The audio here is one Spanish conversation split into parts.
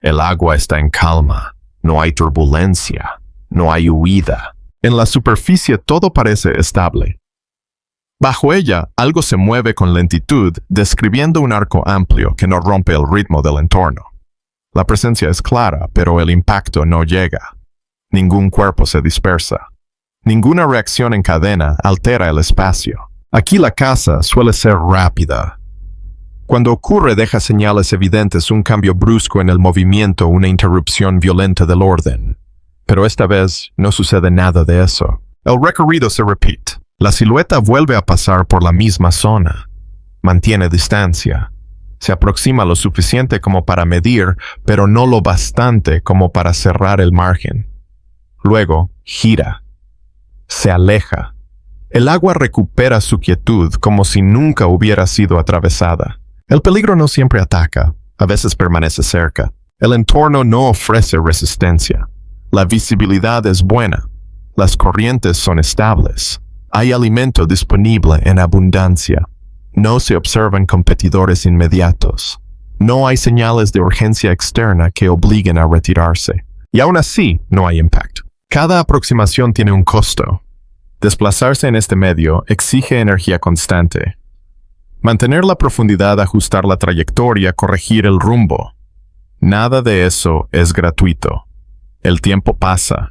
El agua está en calma, no hay turbulencia, no hay huida. En la superficie todo parece estable. Bajo ella, algo se mueve con lentitud, describiendo un arco amplio que no rompe el ritmo del entorno. La presencia es clara, pero el impacto no llega. Ningún cuerpo se dispersa. Ninguna reacción en cadena altera el espacio. Aquí la casa suele ser rápida. Cuando ocurre deja señales evidentes un cambio brusco en el movimiento, una interrupción violenta del orden. Pero esta vez no sucede nada de eso. El recorrido se repite. La silueta vuelve a pasar por la misma zona. Mantiene distancia. Se aproxima lo suficiente como para medir, pero no lo bastante como para cerrar el margen. Luego, gira. Se aleja. El agua recupera su quietud como si nunca hubiera sido atravesada. El peligro no siempre ataca, a veces permanece cerca. El entorno no ofrece resistencia. La visibilidad es buena. Las corrientes son estables. Hay alimento disponible en abundancia. No se observan competidores inmediatos. No hay señales de urgencia externa que obliguen a retirarse. Y aún así, no hay impacto. Cada aproximación tiene un costo. Desplazarse en este medio exige energía constante. Mantener la profundidad, ajustar la trayectoria, corregir el rumbo. Nada de eso es gratuito. El tiempo pasa.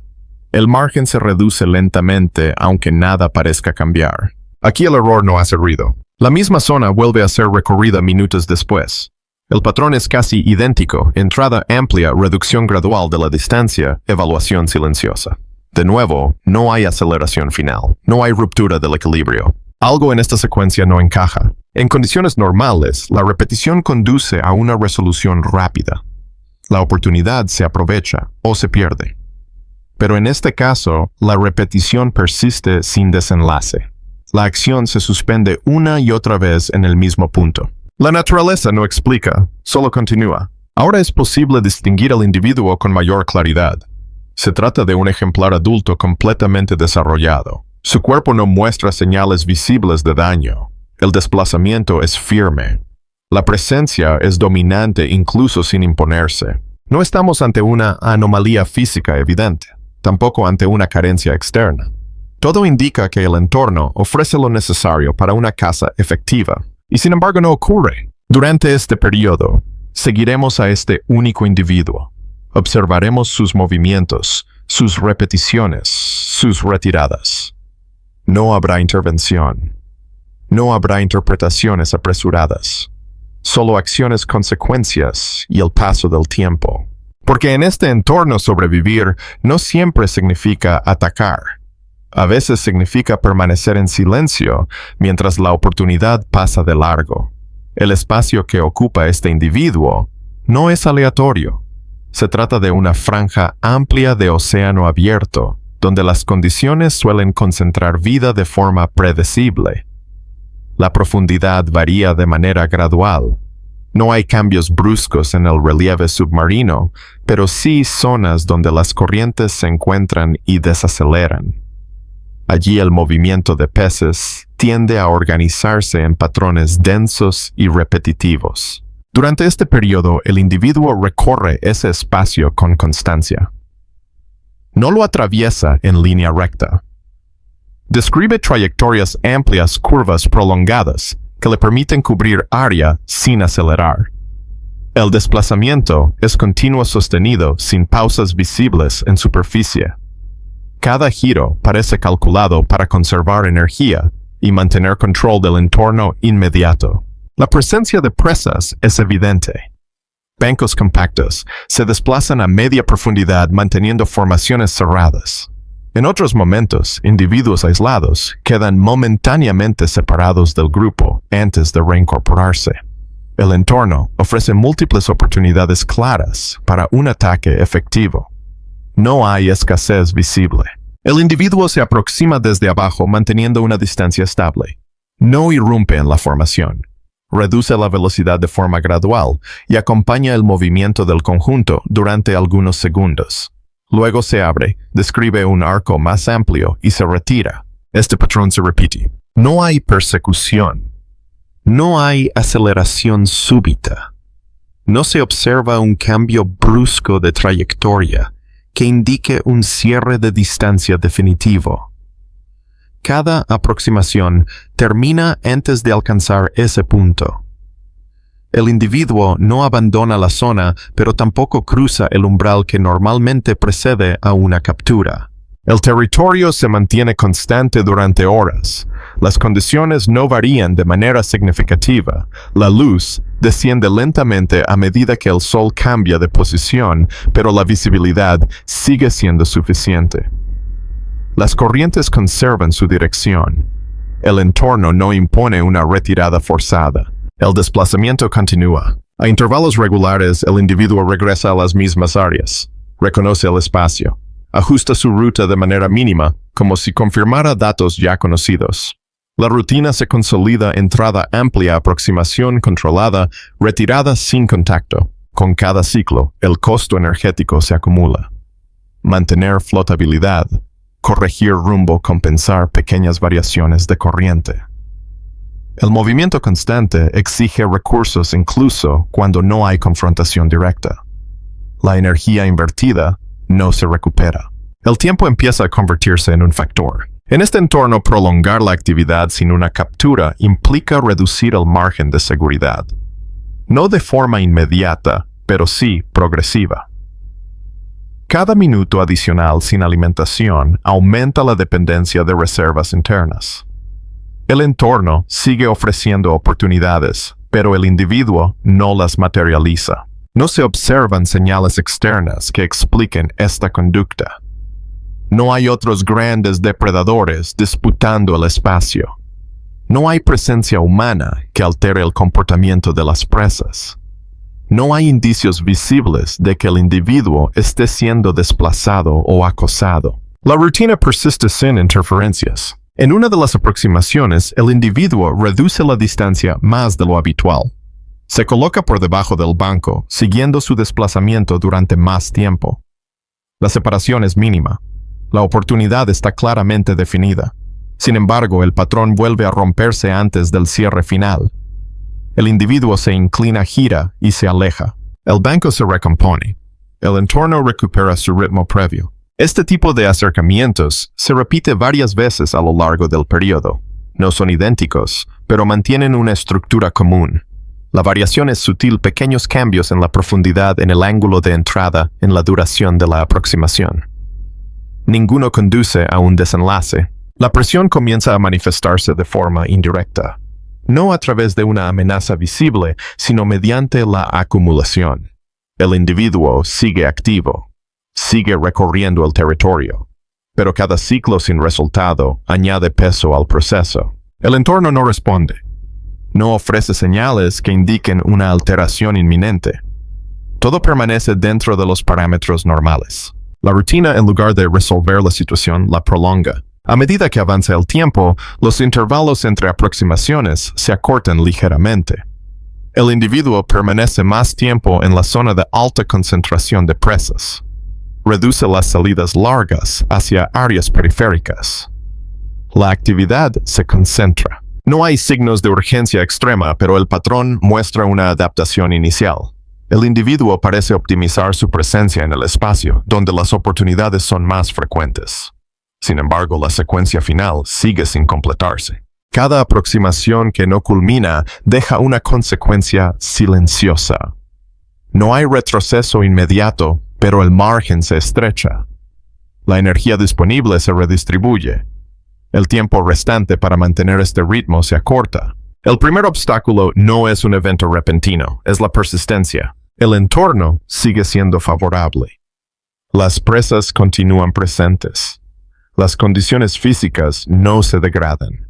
El margen se reduce lentamente, aunque nada parezca cambiar. Aquí el error no hace ruido. La misma zona vuelve a ser recorrida minutos después. El patrón es casi idéntico: entrada amplia, reducción gradual de la distancia, evaluación silenciosa. De nuevo, no hay aceleración final. No hay ruptura del equilibrio. Algo en esta secuencia no encaja. En condiciones normales, la repetición conduce a una resolución rápida. La oportunidad se aprovecha o se pierde. Pero en este caso, la repetición persiste sin desenlace. La acción se suspende una y otra vez en el mismo punto. La naturaleza no explica, solo continúa. Ahora es posible distinguir al individuo con mayor claridad. Se trata de un ejemplar adulto completamente desarrollado. Su cuerpo no muestra señales visibles de daño. El desplazamiento es firme. La presencia es dominante incluso sin imponerse. No estamos ante una anomalía física evidente, tampoco ante una carencia externa. Todo indica que el entorno ofrece lo necesario para una caza efectiva, y sin embargo no ocurre. Durante este periodo, seguiremos a este único individuo. Observaremos sus movimientos, sus repeticiones, sus retiradas. No habrá intervención. No habrá interpretaciones apresuradas. Solo acciones, consecuencias y el paso del tiempo. Porque en este entorno sobrevivir no siempre significa atacar. A veces significa permanecer en silencio mientras la oportunidad pasa de largo. El espacio que ocupa este individuo no es aleatorio. Se trata de una franja amplia de océano abierto, donde las condiciones suelen concentrar vida de forma predecible. La profundidad varía de manera gradual. No hay cambios bruscos en el relieve submarino, pero sí zonas donde las corrientes se encuentran y desaceleran. Allí el movimiento de peces tiende a organizarse en patrones densos y repetitivos. Durante este periodo, el individuo recorre ese espacio con constancia. No lo atraviesa en línea recta. Describe trayectorias amplias, curvas prolongadas, que le permiten cubrir área sin acelerar. El desplazamiento es continuo sostenido sin pausas visibles en superficie. Cada giro parece calculado para conservar energía y mantener control del entorno inmediato. La presencia de presas es evidente. Bancos compactos se desplazan a media profundidad manteniendo formaciones cerradas. En otros momentos, individuos aislados quedan momentáneamente separados del grupo antes de reincorporarse. El entorno ofrece múltiples oportunidades claras para un ataque efectivo. No hay escasez visible. El individuo se aproxima desde abajo manteniendo una distancia estable. No irrumpe en la formación. Reduce la velocidad de forma gradual y acompaña el movimiento del conjunto durante algunos segundos. Luego se abre, describe un arco más amplio y se retira. Este patrón se repite. No hay persecución. No hay aceleración súbita. No se observa un cambio brusco de trayectoria que indique un cierre de distancia definitivo. Cada aproximación termina antes de alcanzar ese punto. El individuo no abandona la zona, pero tampoco cruza el umbral que normalmente precede a una captura. El territorio se mantiene constante durante horas. Las condiciones no varían de manera significativa. La luz desciende lentamente a medida que el sol cambia de posición, pero la visibilidad sigue siendo suficiente. Las corrientes conservan su dirección. El entorno no impone una retirada forzada. El desplazamiento continúa. A intervalos regulares, el individuo regresa a las mismas áreas. Reconoce el espacio. Ajusta su ruta de manera mínima, como si confirmara datos ya conocidos. La rutina se consolida: entrada amplia, aproximación controlada, retirada sin contacto. Con cada ciclo, el costo energético se acumula. Mantener flotabilidad, corregir rumbo, compensar pequeñas variaciones de corriente. El movimiento constante exige recursos incluso cuando no hay confrontación directa. La energía invertida no se recupera. El tiempo empieza a convertirse en un factor. En este entorno, prolongar la actividad sin una captura implica reducir el margen de seguridad. No de forma inmediata, pero sí progresiva. Cada minuto adicional sin alimentación aumenta la dependencia de reservas internas. El entorno sigue ofreciendo oportunidades, pero el individuo no las materializa. No se observan señales externas que expliquen esta conducta. No hay otros grandes depredadores disputando el espacio. No hay presencia humana que altere el comportamiento de las presas. No hay indicios visibles de que el individuo esté siendo desplazado o acosado. La rutina persiste sin interferencias. En una de las aproximaciones, el individuo reduce la distancia más de lo habitual. Se coloca por debajo del banco, siguiendo su desplazamiento durante más tiempo. La separación es mínima. La oportunidad está claramente definida. Sin embargo, el patrón vuelve a romperse antes del cierre final. El individuo se inclina, gira y se aleja. El banco se recompone. El entorno recupera su ritmo previo. Este tipo de acercamientos se repite varias veces a lo largo del periodo. No son idénticos, pero mantienen una estructura común. La variación es sutil: pequeños cambios en la profundidad, en el ángulo de entrada, en la duración de la aproximación. Ninguno conduce a un desenlace. La presión comienza a manifestarse de forma indirecta. No a través de una amenaza visible, sino mediante la acumulación. El individuo sigue activo, sigue recorriendo el territorio, pero cada ciclo sin resultado añade peso al proceso. El entorno no responde. No ofrece señales que indiquen una alteración inminente. Todo permanece dentro de los parámetros normales. La rutina, en lugar de resolver la situación, la prolonga. A medida que avanza el tiempo, los intervalos entre aproximaciones se acortan ligeramente. El individuo permanece más tiempo en la zona de alta concentración de presas. Reduce las salidas largas hacia áreas periféricas. La actividad se concentra. No hay signos de urgencia extrema, pero el patrón muestra una adaptación inicial. El individuo parece optimizar su presencia en el espacio, donde las oportunidades son más frecuentes. Sin embargo, la secuencia final sigue sin completarse. Cada aproximación que no culmina deja una consecuencia silenciosa. No hay retroceso inmediato, pero el margen se estrecha. La energía disponible se redistribuye. El tiempo restante para mantener este ritmo se acorta. El primer obstáculo no es un evento repentino, es la persistencia. El entorno sigue siendo favorable. Las presas continúan presentes. Las condiciones físicas no se degradan.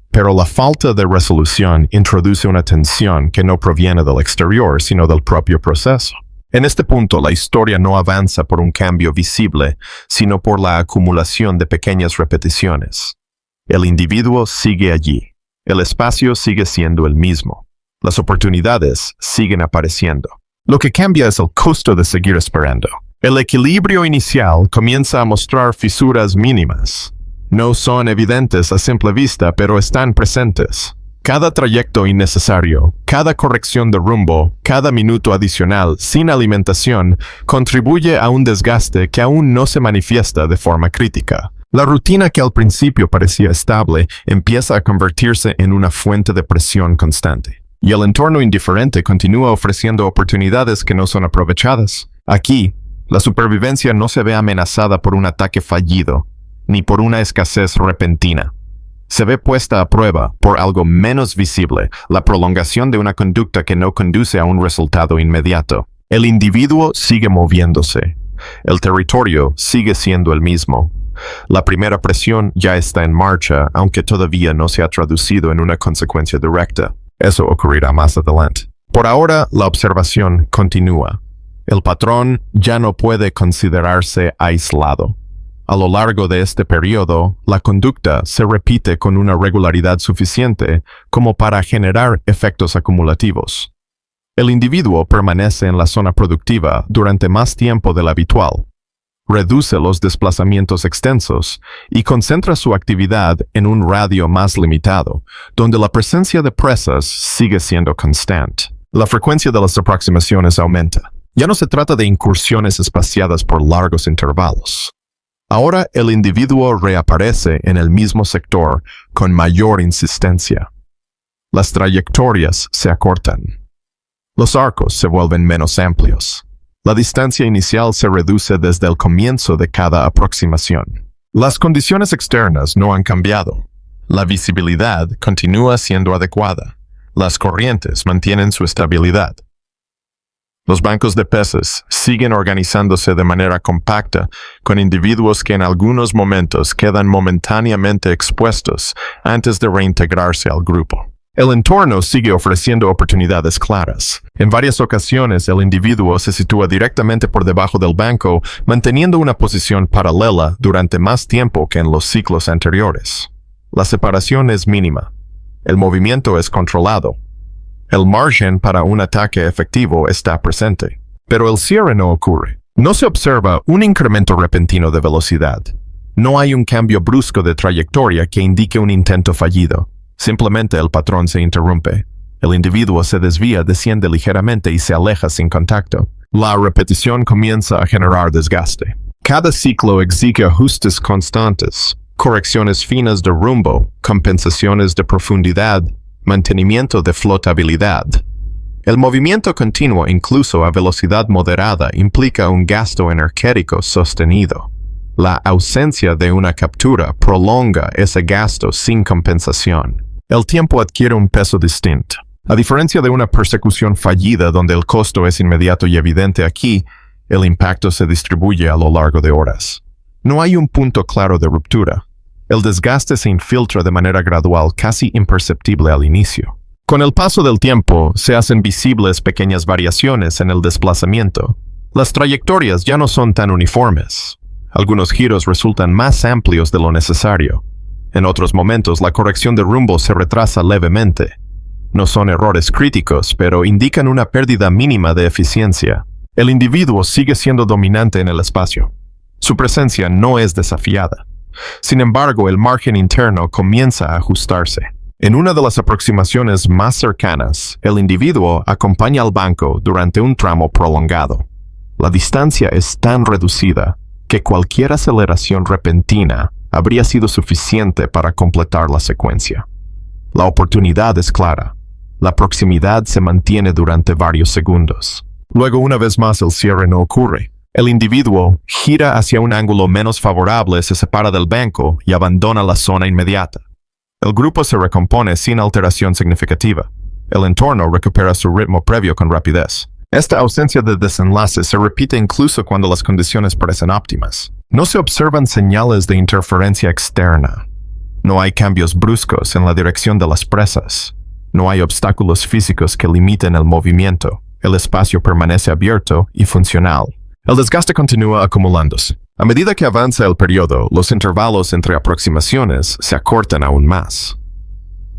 Pero la falta de resolución introduce una tensión que no proviene del exterior, sino del propio proceso. En este punto, la historia no avanza por un cambio visible, sino por la acumulación de pequeñas repeticiones. El individuo sigue allí. El espacio sigue siendo el mismo. Las oportunidades siguen apareciendo. Lo que cambia es el costo de seguir esperando. El equilibrio inicial comienza a mostrar fisuras mínimas. No son evidentes a simple vista, pero están presentes. Cada trayecto innecesario, cada corrección de rumbo, cada minuto adicional sin alimentación contribuye a un desgaste que aún no se manifiesta de forma crítica. La rutina que al principio parecía estable empieza a convertirse en una fuente de presión constante. Y el entorno indiferente continúa ofreciendo oportunidades que no son aprovechadas. Aquí, la supervivencia no se ve amenazada por un ataque fallido, ni por una escasez repentina. Se ve puesta a prueba por algo menos visible, la prolongación de una conducta que no conduce a un resultado inmediato. El individuo sigue moviéndose. El territorio sigue siendo el mismo. La primera presión ya está en marcha, aunque todavía no se ha traducido en una consecuencia directa. Eso ocurrirá más adelante. Por ahora, la observación continúa. El patrón ya no puede considerarse aislado. A lo largo de este periodo, la conducta se repite con una regularidad suficiente como para generar efectos acumulativos. El individuo permanece en la zona productiva durante más tiempo del habitual, reduce los desplazamientos extensos y concentra su actividad en un radio más limitado, donde la presencia de presas sigue siendo constante. La frecuencia de las aproximaciones aumenta. Ya no se trata de incursiones espaciadas por largos intervalos. Ahora el individuo reaparece en el mismo sector con mayor insistencia. Las trayectorias se acortan. Los arcos se vuelven menos amplios. La distancia inicial se reduce desde el comienzo de cada aproximación. Las condiciones externas no han cambiado. La visibilidad continúa siendo adecuada. Las corrientes mantienen su estabilidad. Los bancos de peces siguen organizándose de manera compacta, con individuos que en algunos momentos quedan momentáneamente expuestos antes de reintegrarse al grupo. El entorno sigue ofreciendo oportunidades claras. En varias ocasiones el individuo se sitúa directamente por debajo del banco, manteniendo una posición paralela durante más tiempo que en los ciclos anteriores. La separación es mínima. El movimiento es controlado. El margen para un ataque efectivo está presente. Pero el cierre no ocurre. No se observa un incremento repentino de velocidad. No hay un cambio brusco de trayectoria que indique un intento fallido. Simplemente el patrón se interrumpe. El individuo se desvía, desciende ligeramente y se aleja sin contacto. La repetición comienza a generar desgaste. Cada ciclo exige ajustes constantes, correcciones finas de rumbo, compensaciones de profundidad, mantenimiento de flotabilidad. El movimiento continuo, incluso a velocidad moderada, implica un gasto energético sostenido. La ausencia de una captura prolonga ese gasto sin compensación. El tiempo adquiere un peso distinto. A diferencia de una persecución fallida donde el costo es inmediato y evidente, aquí, el impacto se distribuye a lo largo de horas. No hay un punto claro de ruptura. El desgaste se infiltra de manera gradual, casi imperceptible al inicio. Con el paso del tiempo, se hacen visibles pequeñas variaciones en el desplazamiento. Las trayectorias ya no son tan uniformes. Algunos giros resultan más amplios de lo necesario. En otros momentos, la corrección de rumbo se retrasa levemente. No son errores críticos, pero indican una pérdida mínima de eficiencia. El individuo sigue siendo dominante en el espacio. Su presencia no es desafiada. Sin embargo, el margen interno comienza a ajustarse. En una de las aproximaciones más cercanas, el individuo acompaña al banco durante un tramo prolongado. La distancia es tan reducida que cualquier aceleración repentina habría sido suficiente para completar la secuencia. La oportunidad es clara. La proximidad se mantiene durante varios segundos. Luego, una vez más, el cierre no ocurre. El individuo gira hacia un ángulo menos favorable, se separa del banco y abandona la zona inmediata. El grupo se recompone sin alteración significativa. El entorno recupera su ritmo previo con rapidez. Esta ausencia de desenlace se repite incluso cuando las condiciones parecen óptimas. No se observan señales de interferencia externa. No hay cambios bruscos en la dirección de las presas. No hay obstáculos físicos que limiten el movimiento. El espacio permanece abierto y funcional. El desgaste continúa acumulándose. A medida que avanza el periodo, los intervalos entre aproximaciones se acortan aún más.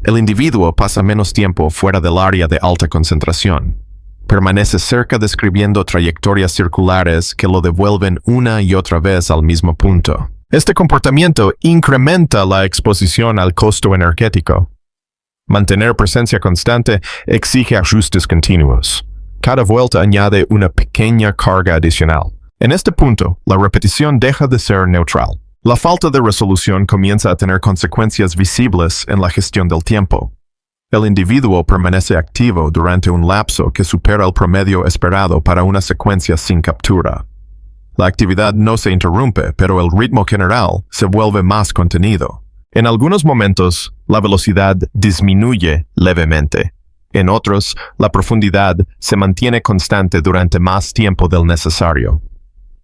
El individuo pasa menos tiempo fuera del área de alta concentración. Permanece cerca describiendo trayectorias circulares que lo devuelven una y otra vez al mismo punto. Este comportamiento incrementa la exposición al costo energético. Mantener presencia constante exige ajustes continuos. Cada vuelta añade una pequeña carga adicional. En este punto, la repetición deja de ser neutral. La falta de resolución comienza a tener consecuencias visibles en la gestión del tiempo. El individuo permanece activo durante un lapso que supera el promedio esperado para una secuencia sin captura. La actividad no se interrumpe, pero el ritmo general se vuelve más contenido. En algunos momentos, la velocidad disminuye levemente. En otros, la profundidad se mantiene constante durante más tiempo del necesario.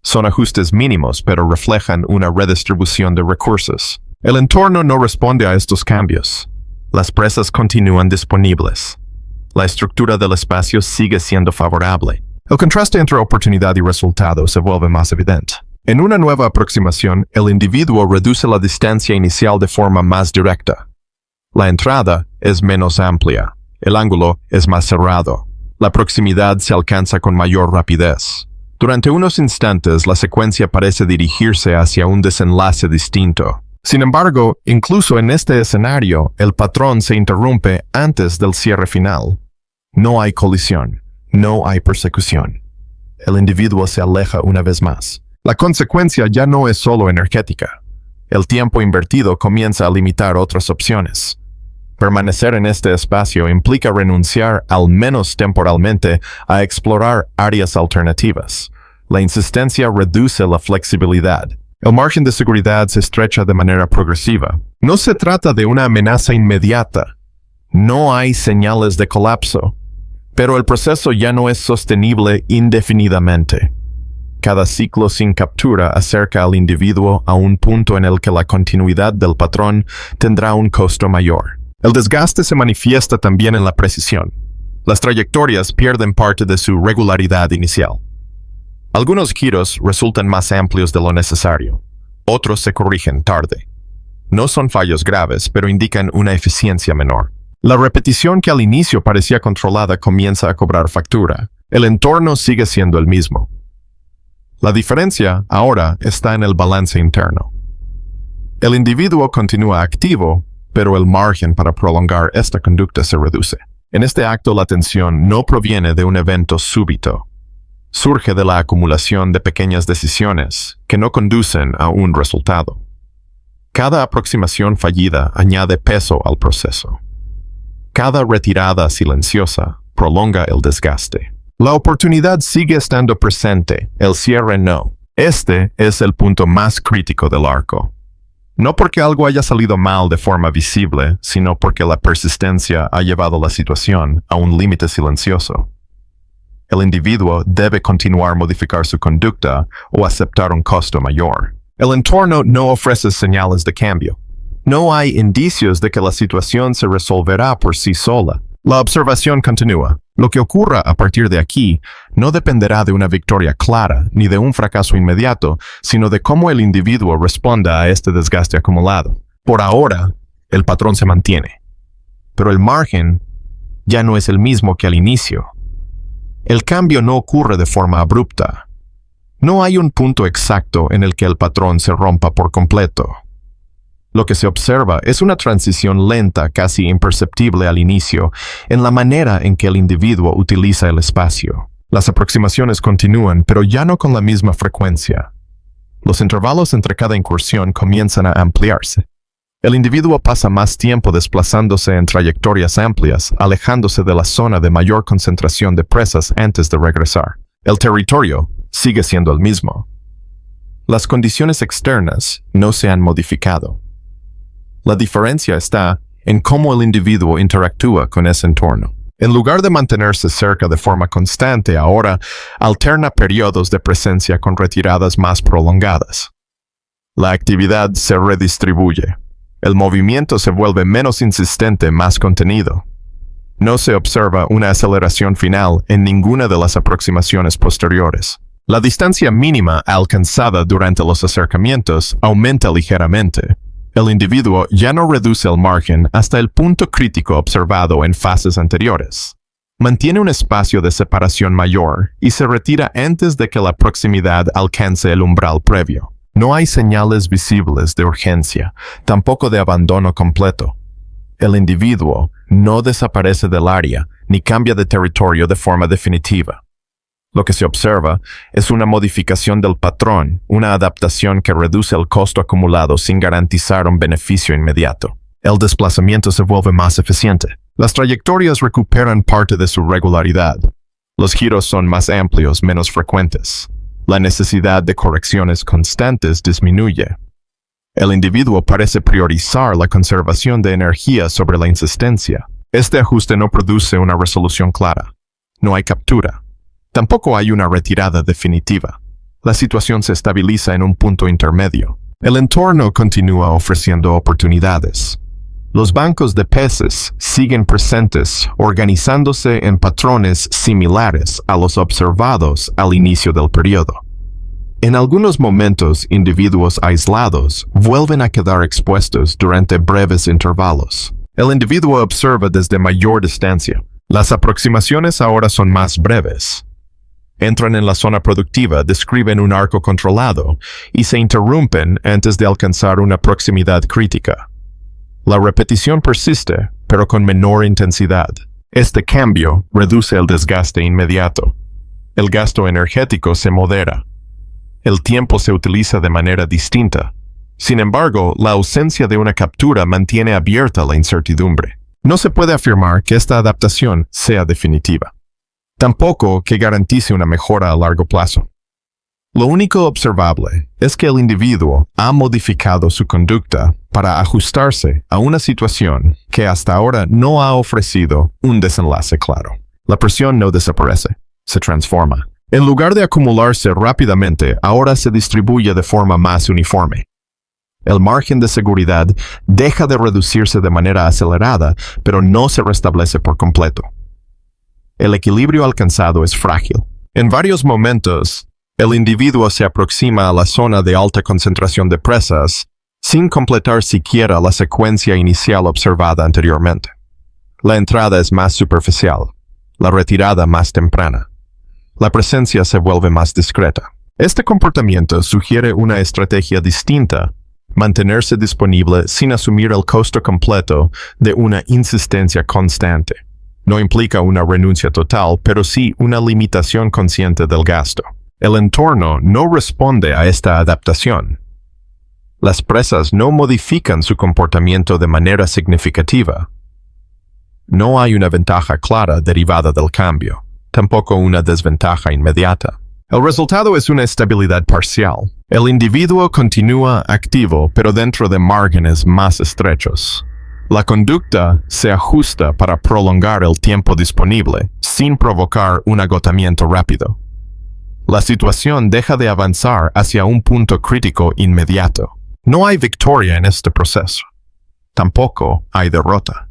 Son ajustes mínimos, pero reflejan una redistribución de recursos. El entorno no responde a estos cambios. Las presas continúan disponibles. La estructura del espacio sigue siendo favorable. El contraste entre oportunidad y resultado se vuelve más evidente. En una nueva aproximación, el individuo reduce la distancia inicial de forma más directa. La entrada es menos amplia. El ángulo es más cerrado. La proximidad se alcanza con mayor rapidez. Durante unos instantes, la secuencia parece dirigirse hacia un desenlace distinto. Sin embargo, incluso en este escenario, el patrón se interrumpe antes del cierre final. No hay colisión. No hay persecución. El individuo se aleja una vez más. La consecuencia ya no es solo energética. El tiempo invertido comienza a limitar otras opciones. Permanecer en este espacio implica renunciar, al menos temporalmente, a explorar áreas alternativas. La insistencia reduce la flexibilidad. El margen de seguridad se estrecha de manera progresiva. No se trata de una amenaza inmediata. No hay señales de colapso. Pero el proceso ya no es sostenible indefinidamente. Cada ciclo sin captura acerca al individuo a un punto en el que la continuidad del patrón tendrá un costo mayor. El desgaste se manifiesta también en la precisión. Las trayectorias pierden parte de su regularidad inicial. Algunos giros resultan más amplios de lo necesario. Otros se corrigen tarde. No son fallos graves, pero indican una eficiencia menor. La repetición que al inicio parecía controlada comienza a cobrar factura. El entorno sigue siendo el mismo. La diferencia ahora está en el balance interno. El individuo continúa activo, pero el margen para prolongar esta conducta se reduce. En este acto la tensión no proviene de un evento súbito. Surge de la acumulación de pequeñas decisiones que no conducen a un resultado. Cada aproximación fallida añade peso al proceso. Cada retirada silenciosa prolonga el desgaste. La oportunidad sigue estando presente, el cierre no. Este es el punto más crítico del arco. No porque algo haya salido mal de forma visible, sino porque la persistencia ha llevado la situación a un límite silencioso. El individuo debe continuar a modificar su conducta o aceptar un costo mayor. El entorno no ofrece señales de cambio. No hay indicios de que la situación se resolverá por sí sola. La observación continúa. Lo que ocurra a partir de aquí no dependerá de una victoria clara ni de un fracaso inmediato, sino de cómo el individuo responda a este desgaste acumulado. Por ahora, el patrón se mantiene, pero el margen ya no es el mismo que al inicio. El cambio no ocurre de forma abrupta. No hay un punto exacto en el que el patrón se rompa por completo. Lo que se observa es una transición lenta, casi imperceptible al inicio, en la manera en que el individuo utiliza el espacio. Las aproximaciones continúan, pero ya no con la misma frecuencia. Los intervalos entre cada incursión comienzan a ampliarse. El individuo pasa más tiempo desplazándose en trayectorias amplias, alejándose de la zona de mayor concentración de presas antes de regresar. El territorio sigue siendo el mismo. Las condiciones externas no se han modificado. La diferencia está en cómo el individuo interactúa con ese entorno. En lugar de mantenerse cerca de forma constante, ahora alterna periodos de presencia con retiradas más prolongadas. La actividad se redistribuye. El movimiento se vuelve menos insistente, más contenido. No se observa una aceleración final en ninguna de las aproximaciones posteriores. La distancia mínima alcanzada durante los acercamientos aumenta ligeramente. El individuo ya no reduce el margen hasta el punto crítico observado en fases anteriores. Mantiene un espacio de separación mayor y se retira antes de que la proximidad alcance el umbral previo. No hay señales visibles de urgencia, tampoco de abandono completo. El individuo no desaparece del área ni cambia de territorio de forma definitiva. Lo que se observa es una modificación del patrón, una adaptación que reduce el costo acumulado sin garantizar un beneficio inmediato. El desplazamiento se vuelve más eficiente. Las trayectorias recuperan parte de su regularidad. Los giros son más amplios, menos frecuentes. La necesidad de correcciones constantes disminuye. El individuo parece priorizar la conservación de energía sobre la insistencia. Este ajuste no produce una resolución clara. No hay captura. Tampoco hay una retirada definitiva. La situación se estabiliza en un punto intermedio. El entorno continúa ofreciendo oportunidades. Los bancos de peces siguen presentes, organizándose en patrones similares a los observados al inicio del periodo. En algunos momentos, individuos aislados vuelven a quedar expuestos durante breves intervalos. El individuo observa desde mayor distancia. Las aproximaciones ahora son más breves. Entran en la zona productiva, describen un arco controlado y se interrumpen antes de alcanzar una proximidad crítica. La repetición persiste, pero con menor intensidad. Este cambio reduce el desgaste inmediato. El gasto energético se modera. El tiempo se utiliza de manera distinta. Sin embargo, la ausencia de una captura mantiene abierta la incertidumbre. No se puede afirmar que esta adaptación sea definitiva. Tampoco que garantice una mejora a largo plazo. Lo único observable es que el individuo ha modificado su conducta para ajustarse a una situación que hasta ahora no ha ofrecido un desenlace claro. La presión no desaparece, se transforma. En lugar de acumularse rápidamente, ahora se distribuye de forma más uniforme. El margen de seguridad deja de reducirse de manera acelerada, pero no se restablece por completo. El equilibrio alcanzado es frágil. En varios momentos, el individuo se aproxima a la zona de alta concentración de presas sin completar siquiera la secuencia inicial observada anteriormente. La entrada es más superficial, la retirada más temprana. La presencia se vuelve más discreta. Este comportamiento sugiere una estrategia distinta, mantenerse disponible sin asumir el costo completo de una insistencia constante. No implica una renuncia total, pero sí una limitación consciente del gasto. El entorno no responde a esta adaptación. Las presas no modifican su comportamiento de manera significativa. No hay una ventaja clara derivada del cambio, tampoco una desventaja inmediata. El resultado es una estabilidad parcial. El individuo continúa activo, pero dentro de márgenes más estrechos. La conducta se ajusta para prolongar el tiempo disponible, sin provocar un agotamiento rápido. La situación deja de avanzar hacia un punto crítico inmediato. No hay victoria en este proceso. Tampoco hay derrota.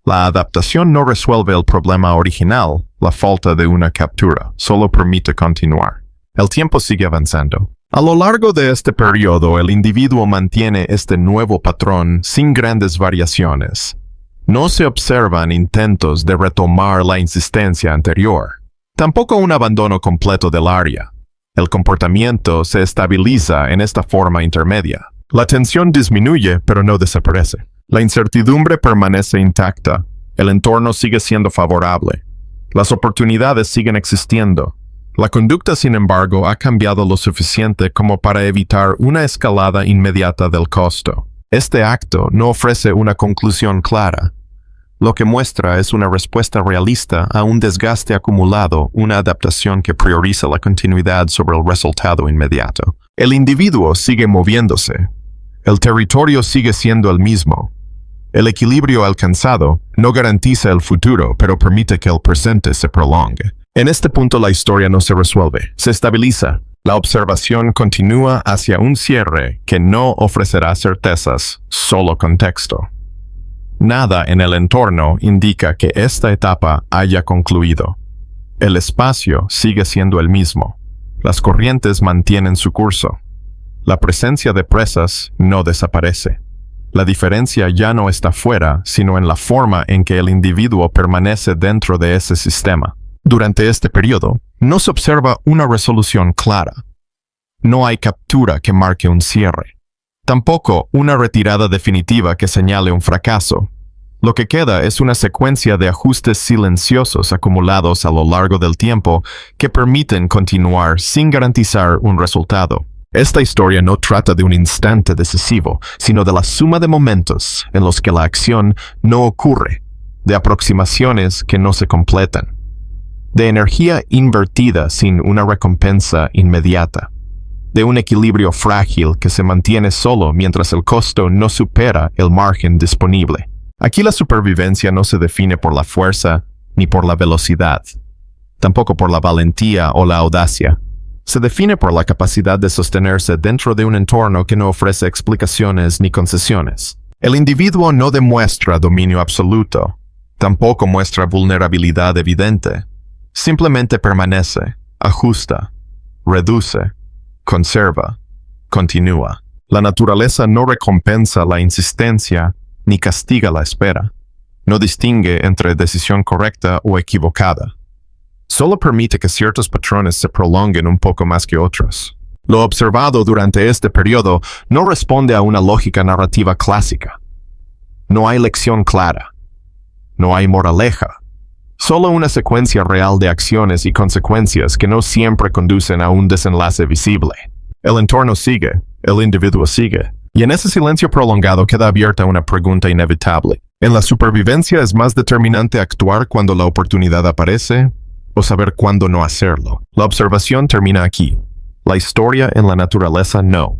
La adaptación no resuelve el problema original, la falta de una captura, solo permite continuar. El tiempo sigue avanzando. A lo largo de este periodo, el individuo mantiene este nuevo patrón sin grandes variaciones. No se observan intentos de retomar la insistencia anterior. Tampoco un abandono completo del área. El comportamiento se estabiliza en esta forma intermedia. La tensión disminuye, pero no desaparece. La incertidumbre permanece intacta. El entorno sigue siendo favorable. Las oportunidades siguen existiendo. La conducta, sin embargo, ha cambiado lo suficiente como para evitar una escalada inmediata del costo. Este acto no ofrece una conclusión clara. Lo que muestra es una respuesta realista a un desgaste acumulado, una adaptación que prioriza la continuidad sobre el resultado inmediato. El individuo sigue moviéndose. El territorio sigue siendo el mismo. El equilibrio alcanzado no garantiza el futuro, pero permite que el presente se prolongue. En este punto la historia no se resuelve, se estabiliza. La observación continúa hacia un cierre que no ofrecerá certezas, solo contexto. Nada en el entorno indica que esta etapa haya concluido. El espacio sigue siendo el mismo. Las corrientes mantienen su curso. La presencia de presas no desaparece. La diferencia ya no está fuera, sino en la forma en que el individuo permanece dentro de ese sistema. Durante este periodo, no se observa una resolución clara. No hay captura que marque un cierre. Tampoco una retirada definitiva que señale un fracaso. Lo que queda es una secuencia de ajustes silenciosos acumulados a lo largo del tiempo que permiten continuar sin garantizar un resultado. Esta historia no trata de un instante decisivo, sino de la suma de momentos en los que la acción no ocurre, de aproximaciones que no se completan, de energía invertida sin una recompensa inmediata, de un equilibrio frágil que se mantiene solo mientras el costo no supera el margen disponible. Aquí la supervivencia no se define por la fuerza ni por la velocidad, tampoco por la valentía o la audacia. Se define por la capacidad de sostenerse dentro de un entorno que no ofrece explicaciones ni concesiones. El individuo no demuestra dominio absoluto, tampoco muestra vulnerabilidad evidente. Simplemente permanece, ajusta, reduce, conserva, continúa. La naturaleza no recompensa la insistencia ni castiga la espera. No distingue entre decisión correcta o equivocada. Solo permite que ciertos patrones se prolonguen un poco más que otros. Lo observado durante este periodo no responde a una lógica narrativa clásica. No hay lección clara. No hay moraleja. Solo una secuencia real de acciones y consecuencias que no siempre conducen a un desenlace visible. El entorno sigue, el individuo sigue, y en ese silencio prolongado queda abierta una pregunta inevitable. ¿En la supervivencia es más determinante actuar cuando la oportunidad aparece o saber cuándo no hacerlo? La observación termina aquí. La historia en la naturaleza no.